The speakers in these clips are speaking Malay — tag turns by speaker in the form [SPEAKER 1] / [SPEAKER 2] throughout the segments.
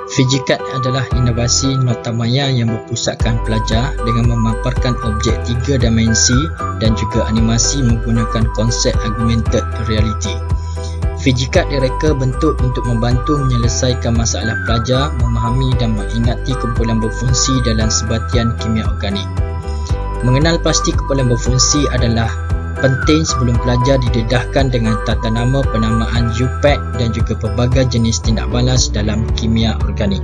[SPEAKER 1] FijiCAD adalah inovasi notamaya yang berpusatkan pelajar dengan memaparkan objek 3 dimensi dan juga animasi menggunakan konsep augmented reality. FijiCAD direka bentuk untuk membantu menyelesaikan masalah pelajar memahami dan mengingati kumpulan berfungsi dalam sebatian kimia organik. Mengenal pasti kumpulan berfungsi adalah penting sebelum pelajar didedahkan dengan tata nama penamaan UPAC dan juga pelbagai jenis tindak balas dalam kimia organik.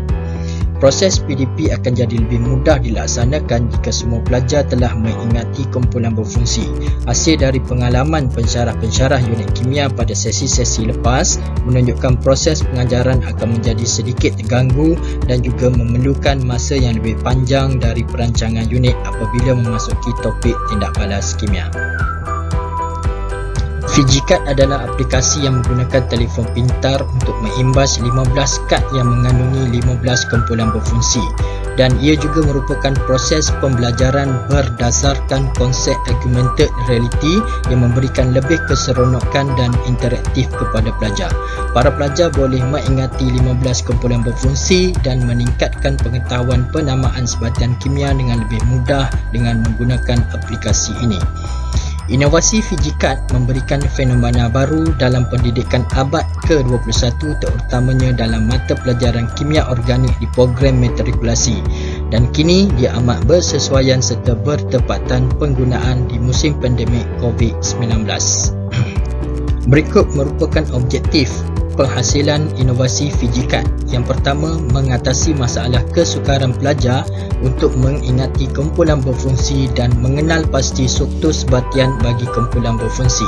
[SPEAKER 1] Proses PDP akan jadi lebih mudah dilaksanakan jika semua pelajar telah mengingati kumpulan berfungsi. Hasil dari pengalaman pensyarah-pensyarah unit kimia pada sesi-sesi lepas menunjukkan proses pengajaran akan menjadi sedikit terganggu dan juga memerlukan masa yang lebih panjang dari perancangan unit apabila memasuki topik tindak balas kimia. FijiCAD adalah aplikasi yang menggunakan telefon pintar untuk mengimbas 15 kad yang mengandungi 15 kumpulan berfungsi, dan ia juga merupakan proses pembelajaran berdasarkan konsep augmented reality yang memberikan lebih keseronokan dan interaktif kepada pelajar. Para pelajar boleh mengingati 15 kumpulan berfungsi dan meningkatkan pengetahuan penamaan sebatian kimia dengan lebih mudah dengan menggunakan aplikasi ini. Inovasi FijiCAD memberikan fenomena baru dalam pendidikan abad ke-21 terutamanya dalam mata pelajaran kimia organik di program matrikulasi, dan kini dia amat bersesuaian serta bertepatan penggunaan di musim pandemik COVID-19. Berikut merupakan objektif penghasilan inovasi FijiCAD. Yang pertama, mengatasi masalah kesukaran pelajar untuk mengingati kumpulan berfungsi dan mengenal pasti struktur sebatian bagi kumpulan berfungsi.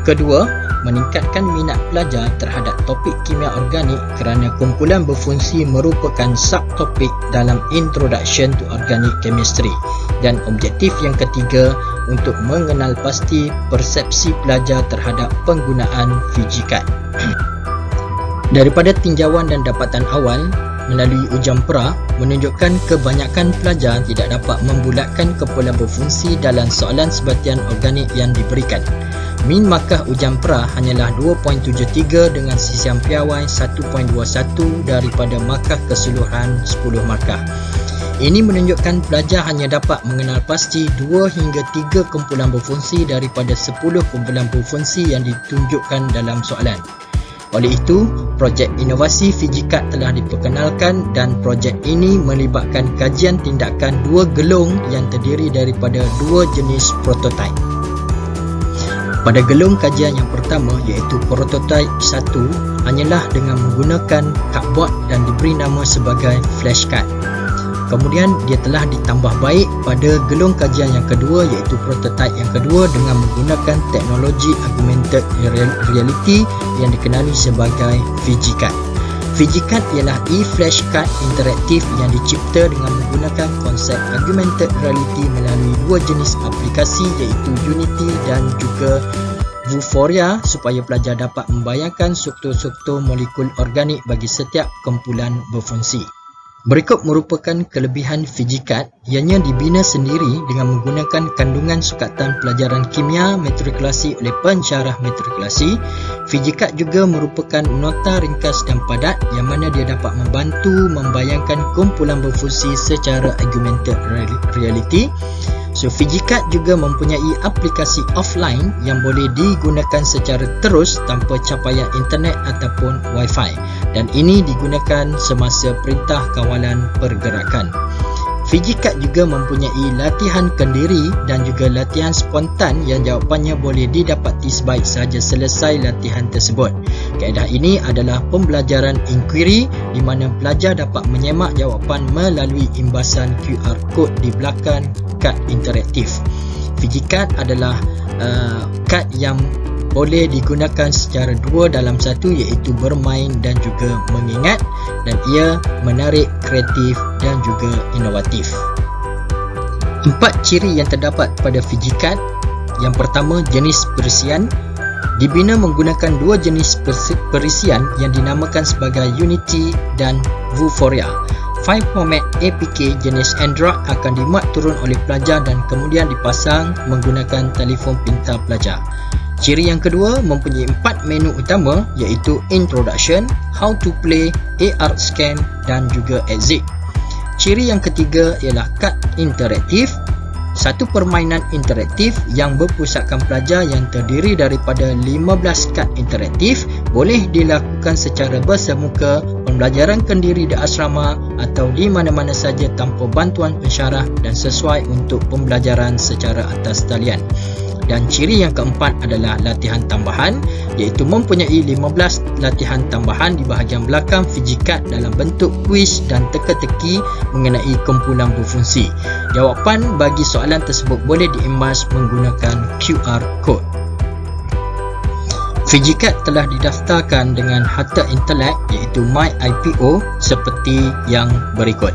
[SPEAKER 1] Kedua, meningkatkan minat pelajar terhadap topik kimia organik kerana kumpulan berfungsi merupakan subtopik dalam Introduction to Organic Chemistry. Dan objektif yang ketiga, untuk mengenal pasti persepsi pelajar terhadap penggunaan FijiCAD. Daripada tinjauan dan dapatan awal melalui ujian pra menunjukkan kebanyakan pelajar tidak dapat membulatkan kumpulan berfungsi dalam soalan sebatian organik yang diberikan. Min markah ujian pra hanyalah 2.73 dengan sisian piawai 1.21 daripada markah keseluruhan 10 markah. Ini menunjukkan pelajar hanya dapat mengenal pasti 2 hingga 3 kumpulan berfungsi daripada 10 kumpulan berfungsi yang ditunjukkan dalam soalan. Oleh itu, projek inovasi FijiCAD telah diperkenalkan dan projek ini melibatkan kajian tindakan 2 gelung yang terdiri daripada 2 jenis prototipe. Pada gelung kajian yang pertama iaitu prototipe 1 hanyalah dengan menggunakan cardboard dan diberi nama sebagai flashcard. Kemudian dia telah ditambah baik pada gelung kajian yang kedua iaitu prototipe yang kedua dengan menggunakan teknologi augmented reality yang dikenali sebagai FijiCAD. FijiCAD ialah e-flashcard interaktif yang dicipta dengan menggunakan konsep augmented reality melalui 2 jenis aplikasi iaitu Unity dan juga Vuforia supaya pelajar dapat membayangkan struktur-struktur molekul organik bagi setiap kumpulan berfungsi. Berikut merupakan kelebihan FijiCAD, ianya dibina sendiri dengan menggunakan kandungan sukatan pelajaran kimia matrikulasi oleh pensyarah matrikulasi. FijiCAD juga merupakan nota ringkas dan padat yang mana dia dapat membantu membayangkan kumpulan berfungsi secara augmented reality. So, FijiCAD juga mempunyai aplikasi offline yang boleh digunakan secara terus tanpa capaian internet ataupun Wi-Fi, dan ini digunakan semasa perintah kawalan pergerakan. FijiCAD juga mempunyai latihan kendiri dan juga latihan spontan yang jawapannya boleh didapati sebaik sahaja selesai latihan tersebut. Kaedah ini adalah pembelajaran inquiry di mana pelajar dapat menyemak jawapan melalui imbasan QR code di belakang kad interaktif. FijiCAD adalah kad yang boleh digunakan secara 2 dalam 1 iaitu bermain dan juga mengingat, dan ia menarik, kreatif dan juga inovatif. 4 ciri yang terdapat pada FijiCAD. Yang pertama, jenis perisian. Dibina menggunakan 2 jenis perisian yang dinamakan sebagai Unity dan Vuforia. File format APK jenis Android akan dimuat turun oleh pelajar dan kemudian dipasang menggunakan telefon pintar pelajar. Ciri yang kedua mempunyai 4 menu utama iaitu Introduction, How to Play, AR Scan dan juga Exit. Ciri yang ketiga ialah kad interaktif. Satu permainan interaktif yang berpusatkan pelajar yang terdiri daripada 15 kad interaktif boleh dilakukan secara bersemuka, pembelajaran kendiri di asrama atau di mana-mana saja tanpa bantuan pensyarah dan sesuai untuk pembelajaran secara atas talian. Dan ciri yang keempat adalah latihan tambahan, iaitu mempunyai 15 latihan tambahan di bahagian belakang Fijikat dalam bentuk kuis dan teka-teki mengenai kumpulan berfungsi. Jawapan bagi soalan tersebut boleh diimbas menggunakan QR Code. Fijikat telah didaftarkan dengan Harta Intelek iaitu MyIPO seperti yang berikut.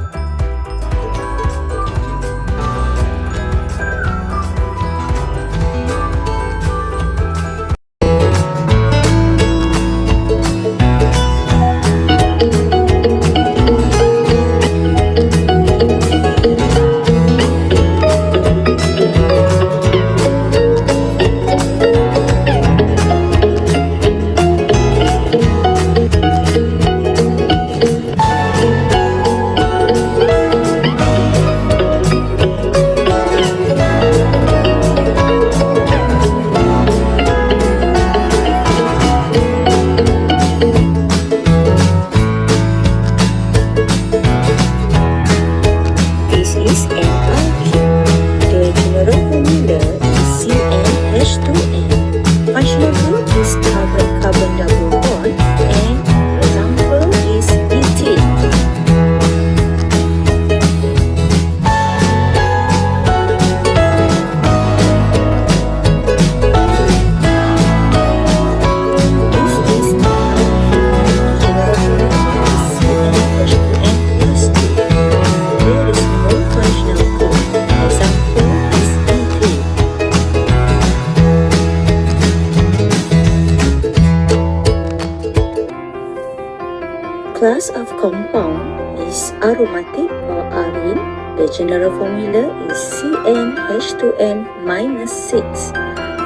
[SPEAKER 2] Class of compound is aromatic or arene. The general formula is CnH2n minus 6.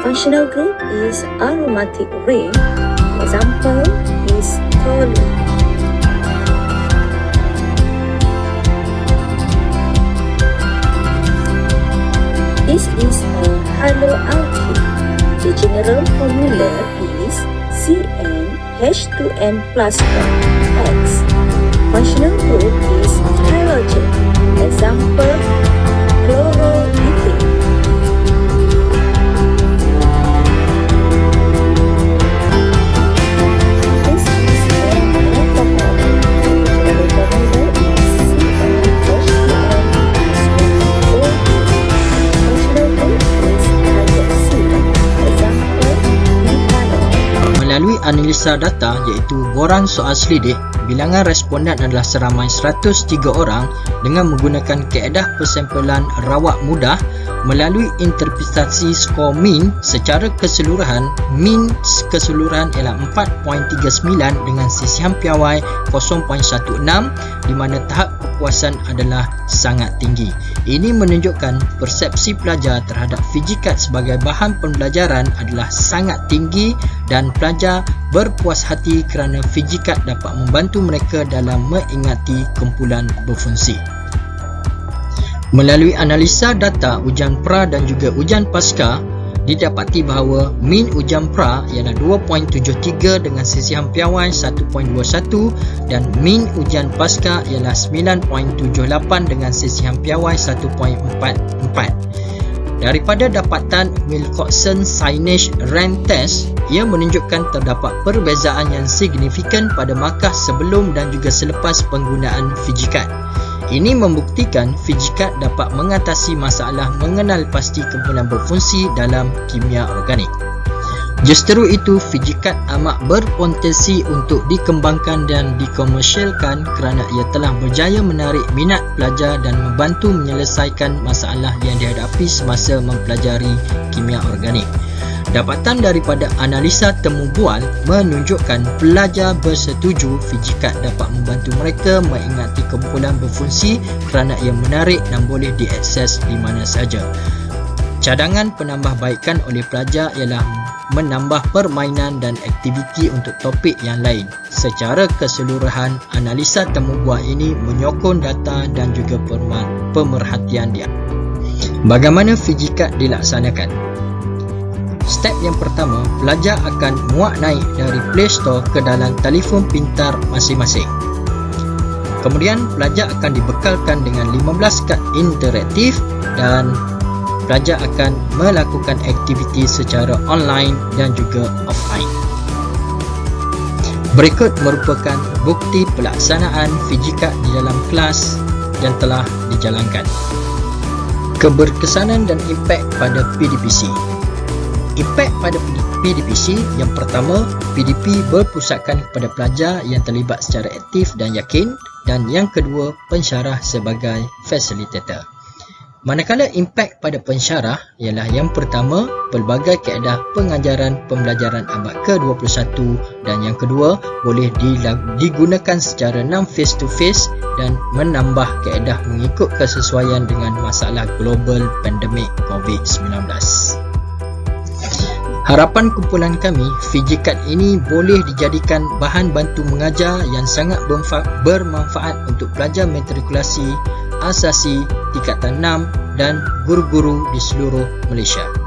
[SPEAKER 2] Functional group is aromatic ring. Example is toluene. This is a haloalkene. The general formula is CnH2n plus X. Functional group is halogen. Example, chloroethane. This is alcohol. The formula is CnH2n plus 4. Functional group is hydroxide. Example, methanol.
[SPEAKER 1] Melalui analisa data iaitu boran soal selidik, bilangan responden adalah seramai 103 orang dengan menggunakan kaedah persempelan rawak mudah. Melalui interpretasi skor min secara keseluruhan, min keseluruhan ialah 4.39 dengan sisihan piawai 0.16 di mana tahap kepuasan adalah sangat tinggi. Ini menunjukkan persepsi pelajar terhadap Fijikat sebagai bahan pembelajaran adalah sangat tinggi dan pelajar berpuas hati kerana Fijikat dapat membantu mereka dalam mengingati kumpulan berfungsi. Melalui analisa data ujian pra dan juga ujian pasca, didapati bahawa min ujian pra ialah 2.73 dengan sisihan piawai 1.21 dan min ujian pasca ialah 9.78 dengan sisihan piawai 1.44. Daripada dapatan Wilcoxon Signage Rank Test, ia menunjukkan terdapat perbezaan yang signifikan pada markah sebelum dan juga selepas penggunaan Fijikat. Ini membuktikan Fijikat dapat mengatasi masalah mengenal pasti kumpulan berfungsi dalam kimia organik. Justeru itu, Fijikat amat berpotensi untuk dikembangkan dan dikomersialkan kerana ia telah berjaya menarik minat pelajar dan membantu menyelesaikan masalah yang dihadapi semasa mempelajari kimia organik. Dapatan daripada analisa temu bual menunjukkan pelajar bersetuju Fijikat dapat membantu mereka mengingati kumpulan berfungsi kerana ia menarik dan boleh diakses di mana sahaja. Cadangan penambahbaikan oleh pelajar ialah menambah permainan dan aktiviti untuk topik yang lain. Secara keseluruhan, analisa temu buah ini menyokong data dan juga pemerhatian dia. Bagaimana fijikat dilaksanakan? Step yang pertama, pelajar akan muat naik dari Play Store ke dalam telefon pintar masing-masing. Kemudian, pelajar akan dibekalkan dengan 15 kad interaktif dan pelajar akan melakukan aktiviti secara online dan juga offline. Berikut merupakan bukti pelaksanaan fijikat di dalam kelas yang telah dijalankan. Keberkesanan dan impak pada PDPC. Impak pada PDPC yang pertama, PDP berpusatkan kepada pelajar yang terlibat secara aktif dan yakin, dan yang kedua, pensyarah sebagai fasilitator. Manakala impak pada pensyarah ialah yang pertama, pelbagai kaedah pengajaran pembelajaran abad ke-21 dan yang kedua, boleh digunakan secara non-face to face dan menambah kaedah mengikut kesesuaian dengan masalah global pandemik COVID-19. Harapan kumpulan kami, fijikat ini boleh dijadikan bahan bantu mengajar yang sangat bermanfaat untuk pelajar matrikulasi asasi tingkatan 6 dan guru-guru di seluruh Malaysia.